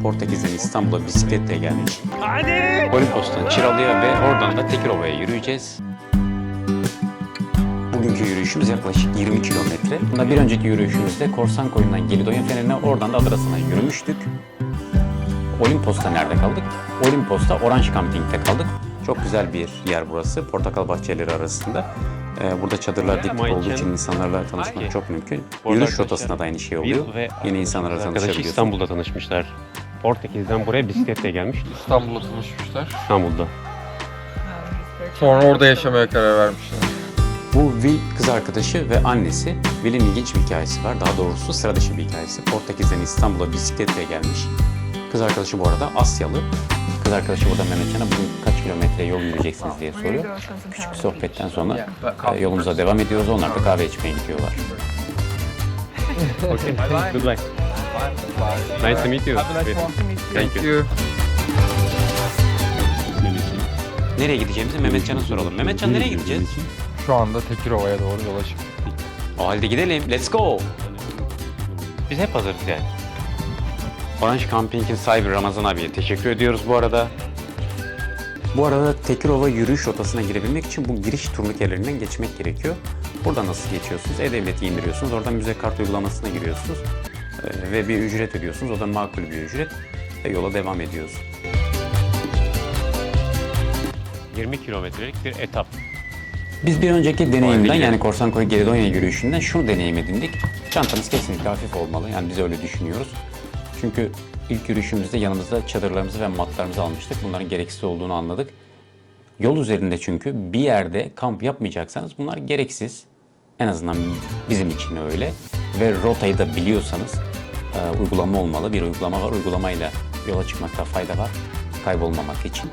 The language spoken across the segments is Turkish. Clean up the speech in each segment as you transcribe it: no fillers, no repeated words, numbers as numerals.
Portekiz'den İstanbul'a bisikletle gelmiş. Hadi! Olimpos'tan Çıralı'ya ve oradan da Tekirova'ya yürüyeceğiz. Bugünkü yürüyüşümüz yaklaşık 20 kilometre. Bunda bir önceki yürüyüşümüzde Korsankoyun'dan Gelidonya Feneri'ne, oradan da Adrasan'a yürümüştük. Olimpos'ta nerede kaldık? Olimpos'ta Orange Camping'de kaldık. Çok güzel bir yer burası, portakal bahçeleri arasında. Burada çadırlar diktik olduğu için insanlarla tanışmak çok mümkün. Yürüyüş rotasında da aynı şey oluyor. Yeni insanlarla tanışabiliyorsunuz. İstanbul'da tanışmışlar. Portekiz'den buraya bisikletle gelmiş. İstanbul'da tanışmışlar. İstanbul'da. Sonra orada yaşamaya karar vermişler. Bu Will kız arkadaşı ve annesi. Will'in ilginç bir hikayesi var. Daha doğrusu sıra dışı bir hikayesi. Portekiz'den İstanbul'a bisikletle gelmiş. Kız arkadaşı bu arada Asyalı. Kız arkadaşı burada Mehmetcan'a bugün kaç kilometre yol yürüyeceksiniz diye soruyor. Küçük bir sohbetten sonra yolumuza devam ediyoruz. Onlar da kahve içmeye gidiyorlar. Okay. Goodbye. Nice to meet you. Thank you. Nereye gideceğimizi Mehmetcan'a soralım. Mehmetcan nereye gideceğiz? Şu anda Tekirova'ya doğru yola çıktık. O halde gidelim. Let's go. Biz hep hazırız yani. Orange Camping'in sahibi Ramazan abiye teşekkür ediyoruz bu arada. Bu arada Tekirova yürüyüş rotasına girebilmek için bu giriş turnikelerinden geçmek gerekiyor. Burada nasıl geçiyorsunuz? E-Devlet'i indiriyorsunuz. Oradan müze kart uygulamasına giriyorsunuz. Ve bir ücret ödüyorsunuz. O da makul bir ücret. Ve yola devam ediyorsunuz. 20 kilometrelik bir etap. Biz bir önceki deneyimden, yani Korsankoy Gelidonya yürüyüşünden şunu deneyim edindik. Çantamız kesinlikle hafif olmalı. Yani biz öyle düşünüyoruz. Çünkü ilk yürüyüşümüzde yanımızda çadırlarımızı ve matlarımızı almıştık. Bunların gereksiz olduğunu anladık. Yol üzerinde çünkü bir yerde kamp yapmayacaksanız bunlar gereksiz. En azından bizim için öyle. Ve rotayı da biliyorsanız uygulama olmalı. Bir uygulama var. Uygulamayla yola çıkmakta fayda var. Kaybolmamak için.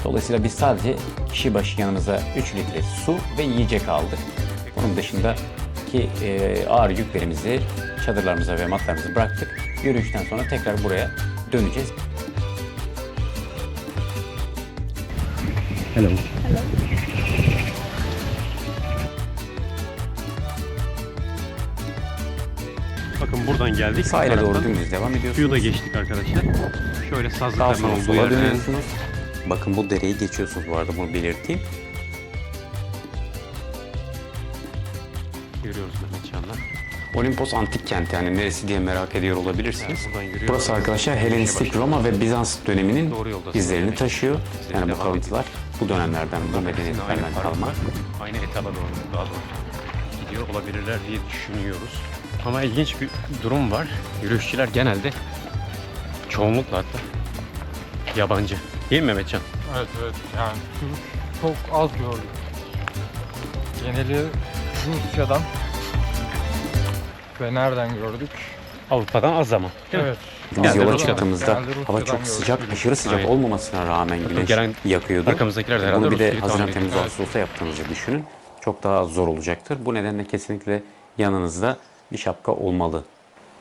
Dolayısıyla biz sadece kişi başı yanımıza 3 litre su ve yiyecek aldık. Bunun dışındaki ağır yüklerimizi çadırlarımıza ve matlarımızı bıraktık. Yürüyüşten sonra tekrar buraya döneceğiz. Hello. Bakın buradan geldik. Sahile doğru dümdüz devam Suyu ediyorsunuz. da geçtik arkadaşlar. Şöyle Daha sazlıkların sonra olduğu sola yerden dönüyorsunuz. Bakın bu dereyi geçiyorsunuz, bu arada bunu belirteyim. yürüyoruz Mehmetcan'la. Olimpos antik kenti, yani neresi diye merak ediyor olabilirsiniz. Buradan yürüyoruz. Burası arkadaşlar Helenistik Roma ve Bizans döneminin Doğru yoldasınız. izlerini taşıyor. Yani bu devam kalıntılar bu dönemlerden, bu medeniyetlerden kalma. Aynı etaba doğru, daha doğru gidiyor olabilirler diye düşünüyoruz. Ama ilginç bir durum var. Yürüyüşçüler genelde, çoğunlukla hatta, yabancı. Değil mi Mehmetcan? Evet yani çok az gördük. Geneli Rusya'dan ve nereden gördük? Avrupa'dan az ama. Değil mi? Evet. Biz Genelde yola Rusya'dan. çıktığımızda Genelde hava Rusya'dan çok sıcak, gördük. aşırı sıcak Aynen. olmamasına rağmen güneş Gelen yakıyordu. arkamızdakiler de herhalde Bunu bir de Rusya'yı Haziran, tahmin Temmuz, ediyor. Ağustos'ta yaptığınızı düşünün. Çok daha zor olacaktır. Bu nedenle kesinlikle yanınızda bir şapka olmalı.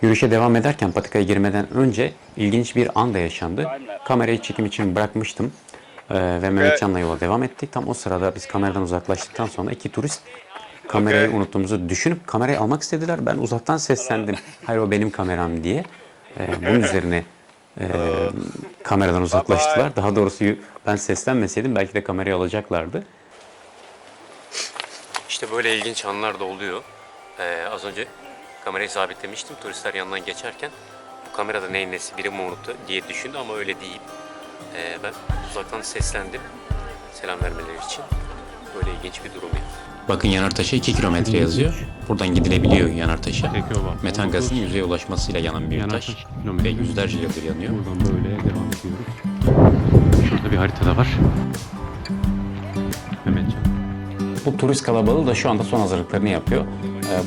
Yürüyüşe devam ederken patikaya girmeden önce ilginç bir an da yaşandı. Kamerayı çekim için bırakmıştım. Ve Mehmetcan'la yola devam ettik. Tam o sırada biz kameradan uzaklaştıktan sonra iki turist kamerayı unuttuğumuzu düşünüp kamerayı almak istediler. Ben uzaktan seslendim. Hayır, o benim kameram diye. Bunun üzerine kameradan uzaklaştılar. Daha doğrusu ben seslenmeseydim belki de kamerayı alacaklardı. İşte böyle ilginç anlar da oluyor. Az önce kamerayı sabitlemiştim. Turistler yanından geçerken bu kamerada neyin nesi, biri mi unuttu diye düşündü ama öyle değil. Ben uzaktan seslendim selam vermeleri için. Böyle ilginç bir durum. Bakın Yanartaş'a 2 kilometre yazıyor. Buradan gidilebiliyor Yanartaş'a. Tekova. Metan gazının yüzeye ulaşmasıyla yanan bir taş. Ve yüzlerce yıldır yanıyor. Buradan böyle devam ediyoruz. Şurada bir haritada var. Mehmetcan. Bu turist kalabalığı da şu anda son hazırlıklarını yapıyor.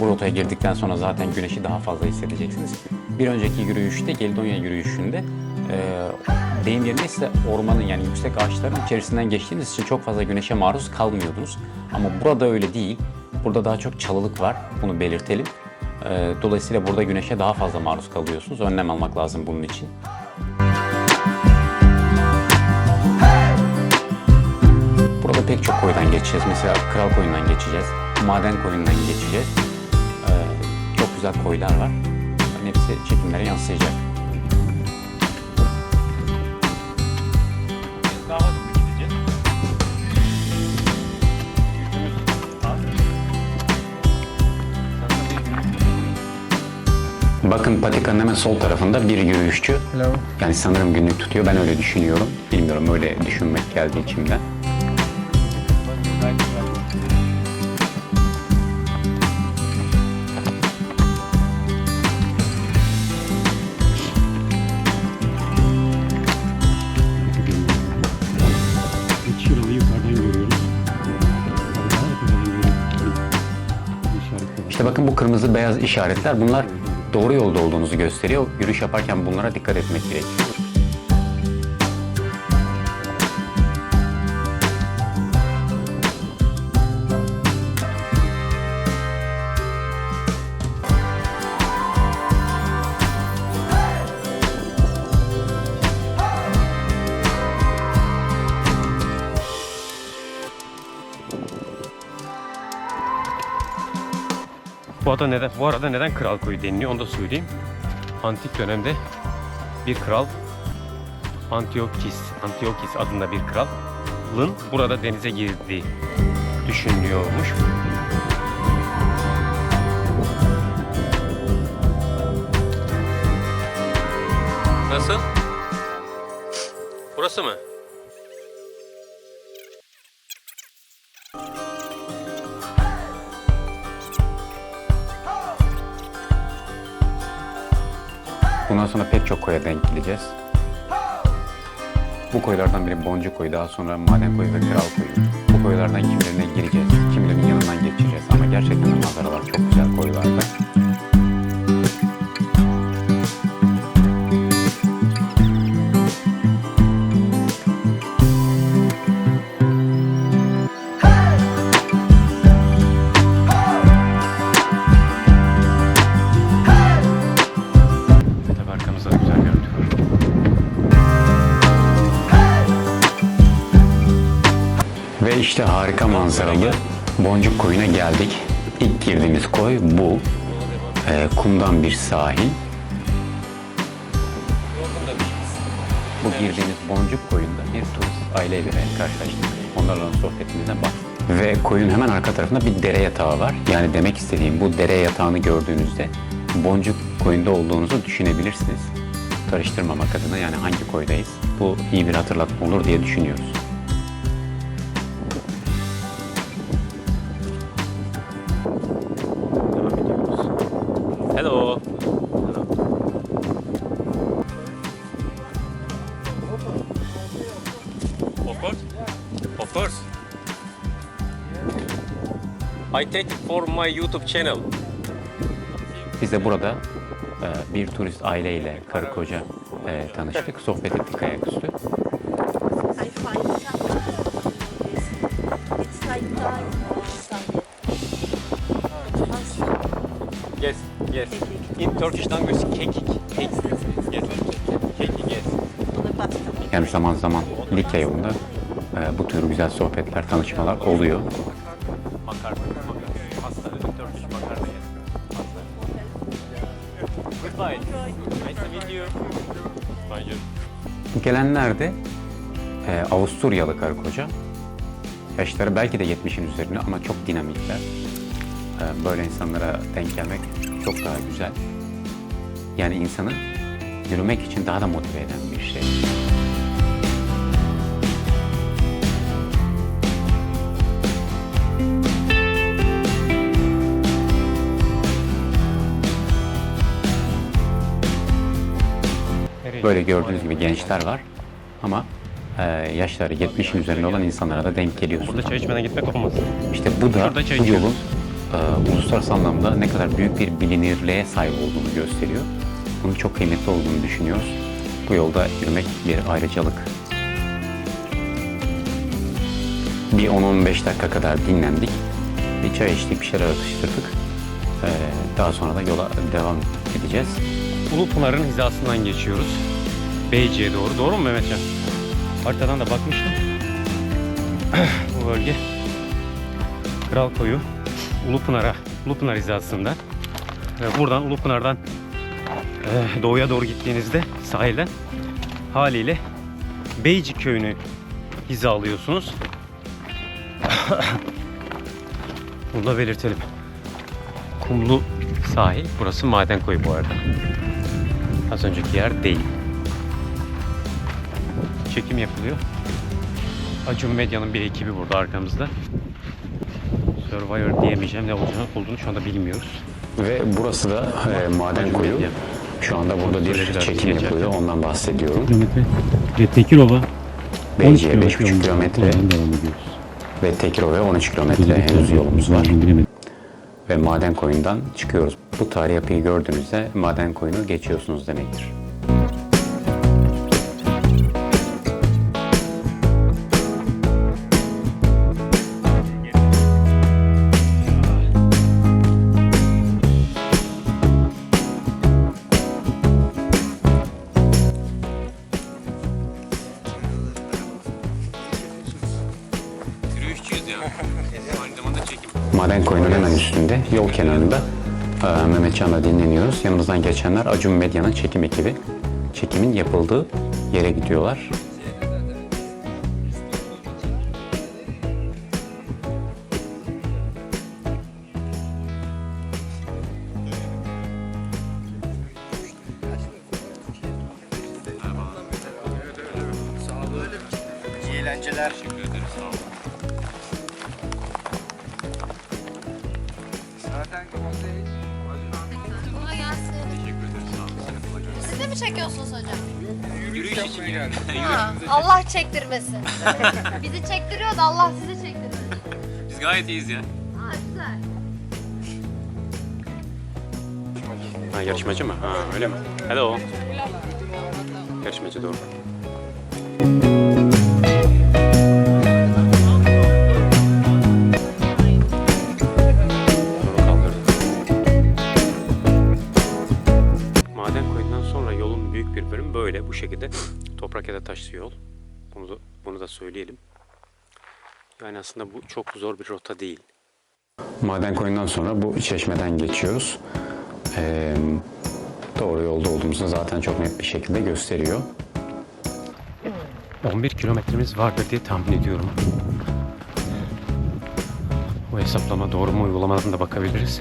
Bu rotaya girdikten sonra zaten güneşi daha fazla hissedeceksiniz. Bir önceki yürüyüşte, Gelidonya yürüyüşünde deyim yerine ise ormanın, yani yüksek ağaçların içerisinden geçtiğiniz için çok fazla güneşe maruz kalmıyordunuz. Ama burada öyle değil. Burada daha çok çalılık var. Bunu belirtelim. Dolayısıyla burada güneşe daha fazla maruz kalıyorsunuz. Önlem almak lazım bunun için. Burada pek çok koydan geçeceğiz. Mesela Kral Koyun'dan geçeceğiz. Maden Koyun'dan geçeceğiz. Çok güzel koylar var. Hepsi çekimlere yansıyacak. bakın patikanın hemen sol tarafında bir yürüyüşçü. Hello. Yani sanırım günlük tutuyor. Ben öyle düşünüyorum. Bilmiyorum, öyle düşünmek geldi içimden. Çıralı yukarıdan görüyoruz. İşte bakın bu kırmızı beyaz işaretler, bunlar doğru yolda olduğunuzu gösteriyor. Yürüyüş yaparken bunlara dikkat etmek gerekiyor. Bu arada neden Kral Koyu deniliyor onu da söyleyeyim. Antik dönemde bir kral Antiochis adında bir kralın burada denize girdiği düşünülüyormuş. Nasıl? Burası mı? Bundan sonra pek çok koya denk geleceğiz. Bu koylardan biri Boncuk Koyu, daha sonra Maden Koyu ve Kral Koyu. Bu koylardan kimilerine gireceğiz, kimilerinin yanından geçeceğiz ama gerçekten de manzaralar çok güzel koylarda. Tabii arkamızda güzel görüntü var. Ve işte harika manzaralı Boncuk Koyu'na geldik. İlk girdiğimiz koy bu. Kumdan bir sahil. Bu girdiğimiz Boncuk Koyu'nda bir turist aileyle karşılaştık. Onlarla sohbetimizden bahsettik. Ve koyun hemen arka tarafında bir dere yatağı var. Yani demek istediğim, bu dere yatağını gördüğünüzde Boncuk Koyu'nda olduğunuzu düşünebilirsiniz. Karıştırmamak adına, yani hangi koydayız? Bu iyi bir hatırlatma olur diye düşünüyoruz. Hello. Of course. Of course. I take it for my YouTube channel. Biz de burada bir turist aileyle, karı koca tanıştık, sohbet ettik ayaküstü. I find some it's like Yes, yes. In Turkish language, kekik. Kekik. Yes. Kekik, yes. Yani zaman zaman Likya yolunda bu tür güzel sohbetler, tanışmalar oluyor. Makarna. Pasta. Turkish makarna, yes. Pasta. Goodbye. Nice to meet you. Bye. Gelenler de Avusturyalı karı koca. Yaşları belki de 70'in üzerine ama çok dinamikler. Böyle insanlara denk gelmek çok daha güzel. Yani insanı yürümek için daha da motive eden bir şey. Böyle gördüğünüz gibi gençler var ama yaşları 70'in üzerinde olan insanlara da denk geliyorsunuz. Burada çay içmeden gitmek olmaz. İşte bu da Şurada çay bu içiyoruz. yolun uluslararası anlamda ne kadar büyük bir bilinirliğe sahip olduğunu gösteriyor. Bunun çok kıymetli olduğunu düşünüyoruz. Bu yolda yürümek bir ayrıcalık. Bir 10-15 dakika kadar dinlendik. Bir çay içtik, bir şeyler atıştırdık. Daha sonra da yola devam edeceğiz. Ulupınar'ın hizasından geçiyoruz. Beyci'ye doğru. Doğru mu Mehmetcan? Haritadan da bakmıştım. Bu bölge Kral Koyu, Ulupınar hizasında. Buradan Ulupınar'dan doğuya doğru gittiğinizde sahilden haliyle Beyci köyünü hizalıyorsunuz. Bunu da belirtelim. kumlu sahil. Burası maden koyu bu arada. Az önceki yer değil. Çekim yapılıyor. Acun Medya'nın bir ekibi burada arkamızda. Survivor diyemeyeceğim. Ne olduğunu şu anda bilmiyoruz. Ve burası da maden koyu. Şu anda burada bir çekim yapılıyor. Ondan bahsediyorum. Ve Tekirova Beyci'ye 5,5 kilometre ve Tekirova'ya 13 kilometre henüz yolumuz var. Ve maden koyundan çıkıyoruz. Bu tarihi yapıyı gördüğünüzde maden koyunu geçiyorsunuz demektir. Maden koyunun hemen üstünde, yol kenarında Mehmetcan'la dinleniyoruz. Yanımızdan geçenler Acun Medya'nın çekim ekibi. Çekimin yapıldığı yere gidiyorlar. İyi eğlenceler. Kolay gelsin. Siz de mi çekiyorsunuz hocam? Yürüyüş için geldik. Ha, Allah çektirmesin. Bizi çektiriyor da Allah sizi çektirmesin. Biz gayet iyiyiz ya. Ha, güzel. Ha, yarışmacı mı? Ha, öyle mi? Hello. Yarışmacı doğru. Maden koyundan sonra yolun büyük bir bölümü böyle bu şekilde toprak ya da taşlı yol. Bunu da söyleyelim. Yani aslında bu çok zor bir rota değil. Maden koyundan sonra bu çeşmeden geçiyoruz. Doğru yolda olduğumuzu zaten çok net bir şekilde gösteriyor. 11 kilometremiz vardır diye tahmin ediyorum. Bu hesaplama doğru mu, uygulamadan da bakabiliriz.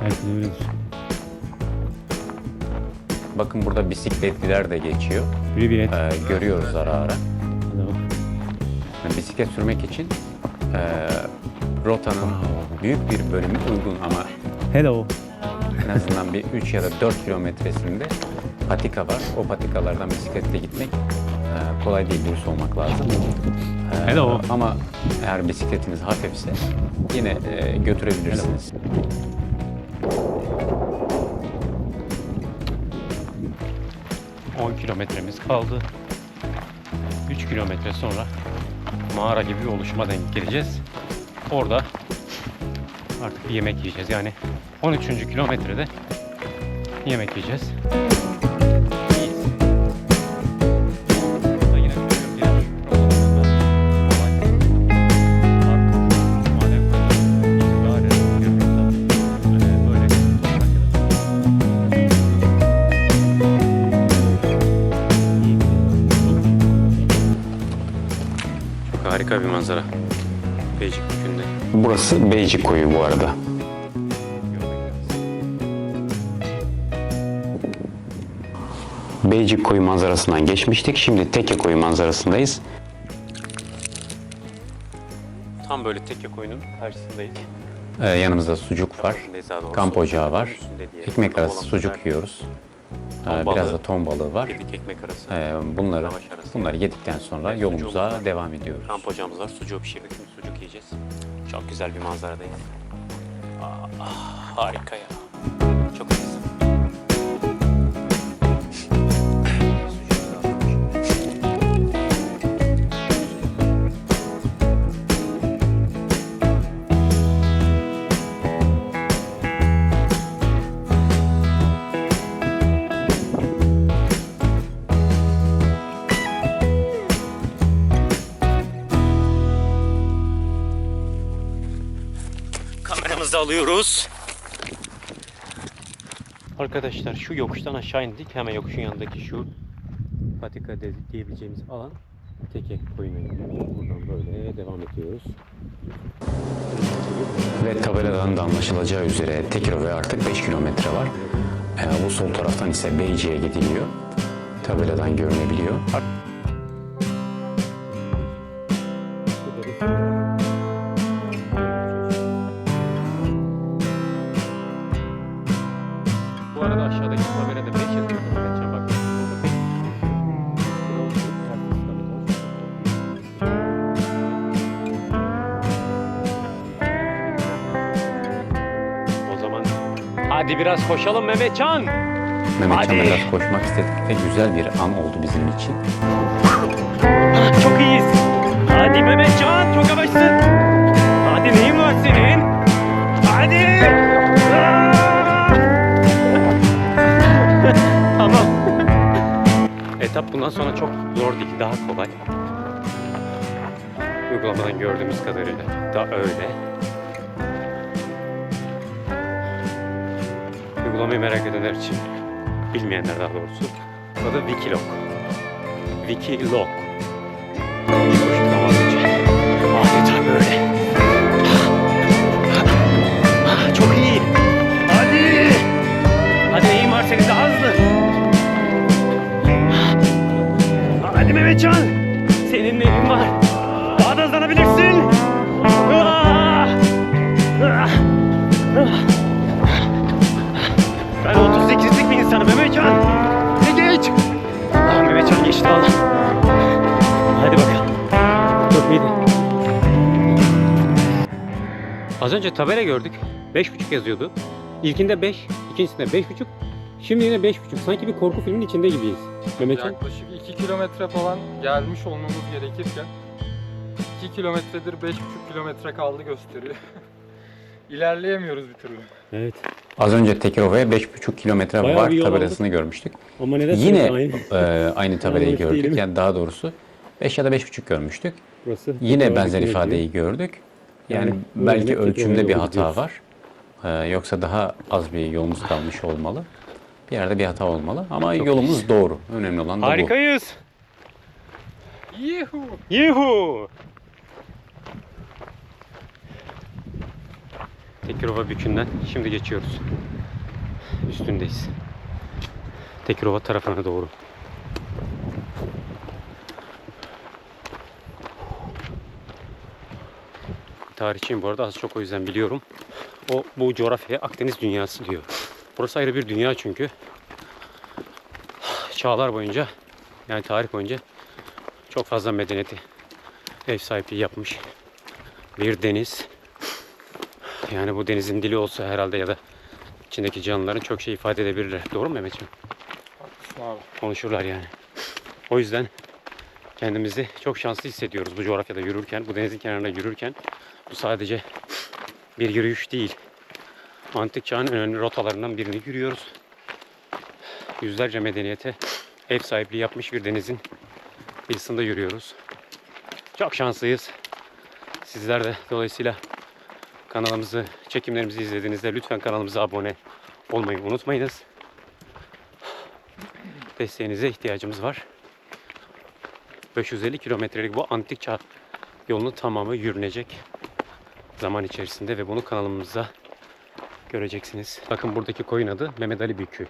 Belki de öyledir. Bakın burada bisikletliler de geçiyor. Privyet. Görüyoruz ara ara. Hadi bak. Yani bisiklet sürmek için rotanın büyük bir bölümü uygun ama Hello. en azından bir 3 ya da 4 kilometresinde patika var. O patikalardan bisikletle gitmek kolay değil, dürüst olmak lazım. Hello. Ama eğer bisikletiniz hafifse yine götürebilirsiniz. 10 kilometremiz kaldı. 3 kilometre sonra mağara gibi bir oluşuma denk geleceğiz. Orada artık bir yemek yiyeceğiz. Yani 13. kilometrede yemek yiyeceğiz. İyiyiz. Burada yine bir yer. Çok harika bir manzara. Beycik Bükü'nde. Burası Beycik Koyu bu arada. Beycik Koyu manzarasından geçmiştik. Şimdi Teke Koyu manzarasındayız. Tam böyle Teke Koyu'nun karşısındayız. Yanımızda sucuk var. Kamp ocağı var. Ekmek arası sucuk yiyoruz. Biraz da ton balığı var. Yedik ekmek arası. Bunları yedikten sonra yolumuza devam ediyoruz. Kamp ocağımız var. Sucuğu pişirdik. Şimdi sucuk yiyeceğiz. Çok güzel bir manzaradayız. Harika ya. Çok güzel. Kameramızı alıyoruz. Arkadaşlar şu yokuştan aşağı indik. Hemen yokuşun yanındaki şu patika diyebileceğimiz alan. Teke koyuna gidiyoruz. Buradan böyle devam ediyoruz. Ve tabeladan da anlaşılacağı üzere Tekirova'ya artık 5 kilometre var. Bu sol taraftan ise Beyci'ye gidiliyor. Tabeladan görünebiliyor. Bu arada aşağıdaki tabelada 5 yazıyor. Mehmetcan bak. Orada 5. O zaman hadi biraz koşalım Mehmetcan. Mehmetcan'la biraz koşmak istedik ve güzel bir an oldu bizim için. Çok iyiyiz. Hadi Mehmetcan, çok yavaşsın. Hadi neyin var senin? Hadi. Tamam. Etap bundan sonra çok zor değil, daha kolay. Uygulamadan gördüğümüz kadarıyla da öyle. Uygulamayı merak edenler için, bilmeyenler daha doğrusu, adı Wikilog. Wikilog. Adeta böyle. Çok iyi. Hadi. Hadi neyin var senin daha hızlı. Hadi Mehmetcan. Senin neyin var? Daha da hızlanabilirsin. Ben 38'lik bir insanım Mehmetcan. Ne geç. Mehmetcan geçti valla. Hadi bakalım. Çok iyiydi. Az önce tabela gördük. 5.5 yazıyordu. İlkinde 5, ikincisinde 5.5. Şimdi yine 5.5. Sanki bir korku filminin içinde gibiyiz. Mehmetcan. Yaklaşık 2 kilometre falan gelmiş olmamız gerekirken 2 kilometredir 5,5 kilometre kaldı gösteriyor. İlerleyemiyoruz bir türlü. Evet. Az önce Tekirova'ya 5,5 kilometre Bayağı var bir yol tabelasını görmüştük. Ama neden Yine aynı? aynı tabelayı Anlamış gördük. değilim. Yani daha doğrusu 5 ya da 5,5 görmüştük. Burası Yine tekrar benzer bir ifadeyi gördük. Yani Yani belki böyle ölçümde tekrar bir yol hata gidiyoruz. var. Yoksa daha az bir yolumuz kalmış olmalı. Bir yerde bir hata olmalı. Ama yolumuz doğru. Önemli olan da bu. Harikayız. Yuhu! Yuhu. Tekirova Bükü'nden şimdi geçiyoruz. Üstündeyiz. Tekirova tarafına doğru. Tarihçiyim bu arada, az çok o yüzden biliyorum. Bu coğrafyaya Akdeniz dünyası diyor. Burası ayrı bir dünya çünkü. Çağlar boyunca, yani tarih boyunca çok fazla medeniyeti ev sahipliği yapmış bir deniz. Yani bu denizin dili olsa herhalde ya da içindeki canlıların çok şey ifade edebilirler. Doğru mu Mehmetciğim? Haklısın abi. Konuşurlar yani. O yüzden kendimizi çok şanslı hissediyoruz bu coğrafyada yürürken, bu denizin kenarında yürürken. Bu sadece bir yürüyüş değil. Antik çağın önemli rotalarından birini yürüyoruz. Yüzlerce medeniyete ev sahipliği yapmış bir denizin kıyısında yürüyoruz. Çok şanslıyız. Sizler de dolayısıyla kanalımızı, çekimlerimizi izlediğinizde lütfen kanalımıza abone olmayı unutmayınız. Desteğinize ihtiyacımız var. 550 kilometrelik bu antik çağ yolunun tamamı yürünecek zaman içerisinde ve bunu kanalımızda göreceksiniz. Bakın buradaki koyun adı Mehmet Ali Bükü.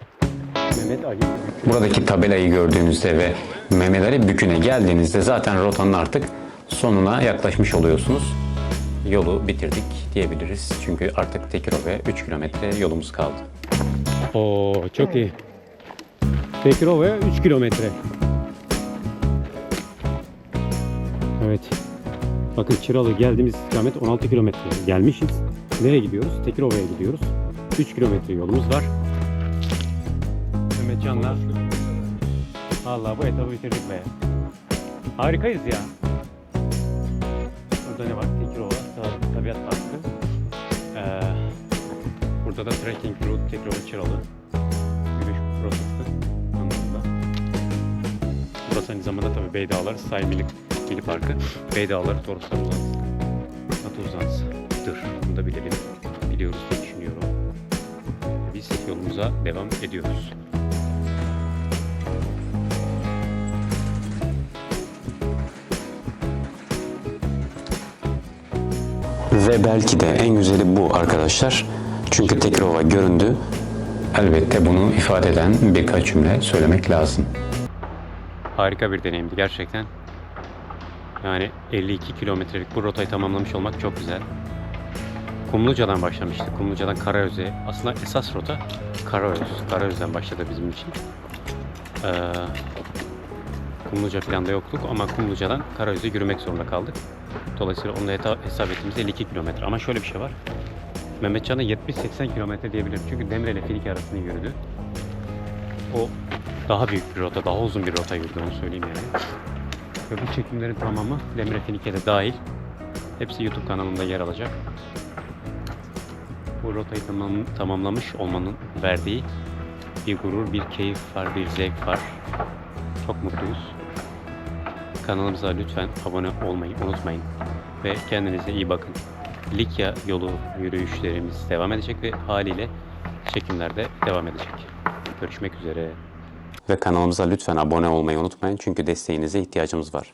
Mehmet Ali Bükü. Buradaki tabelayı gördüğünüzde ve Mehmet Ali Bükü'ne geldiğinizde zaten rotanın artık sonuna yaklaşmış oluyorsunuz. Yolu bitirdik diyebiliriz. Çünkü artık Tekirova'ya 3 kilometre yolumuz kaldı. Oo, çok iyi. Tekirova'ya 3 kilometre. Evet. Bakın Çıralı geldiğimiz istikamet 16 kilometre. Gelmişiz. Nereye gidiyoruz? Tekirova'ya gidiyoruz. 3 kilometre yolumuz var. Mehmetcan'la vallahi bu etabı bitirdik be. Harikayız ya. Burada ne var? Tekirova, Tabiat Parkı. Burada da trekking route Tekirova Çıralı. Yürüyüş rotası anlamında. Burası aynı zamanda tabii Beydağlar Sahil Milli Parkı. Beydağlar Toroslar Uzantısı. Atı uzantısıdır. Bunu da biliyoruz diye düşünüyorum. Biz yolumuza devam ediyoruz. Ve belki de en güzeli bu arkadaşlar. Çünkü Tekirdağ göründü. Elbette bunu ifade eden birkaç cümle söylemek lazım. Harika bir deneyimdi gerçekten. Yani 52 kilometrelik bu rotayı tamamlamış olmak çok güzel. Kumluca'dan başlamıştık. Kumluca'dan Karayöz'e. Aslında esas rota Karayöz. Karayöz'den başladı bizim için. Kumluca planda yoktuk ama Kumluca'dan Karayöz'e yürümek zorunda kaldık. Dolayısıyla onu da hesap ettiğimizde 52 kilometre. Ama şöyle bir şey var. Mehmetcan'a 70-80 kilometre diyebilirim. Çünkü Demre ile Finike arasını yürüdü. O daha büyük bir rota, daha uzun bir rota yürüdü, onu söyleyeyim yani. Ve bu çekimlerin tamamı Demre Finike'de dahil. Hepsi YouTube kanalımda yer alacak. Bu rotayı tamamlamış olmanın verdiği bir gurur, bir keyif var, bir zevk var. Çok mutluyuz. Kanalımıza lütfen abone olmayı unutmayın. Ve kendinize iyi bakın. Likya yolu yürüyüşlerimiz devam edecek ve haliyle çekimler de devam edecek. Görüşmek üzere. Ve kanalımıza lütfen abone olmayı unutmayın çünkü desteğinize ihtiyacımız var.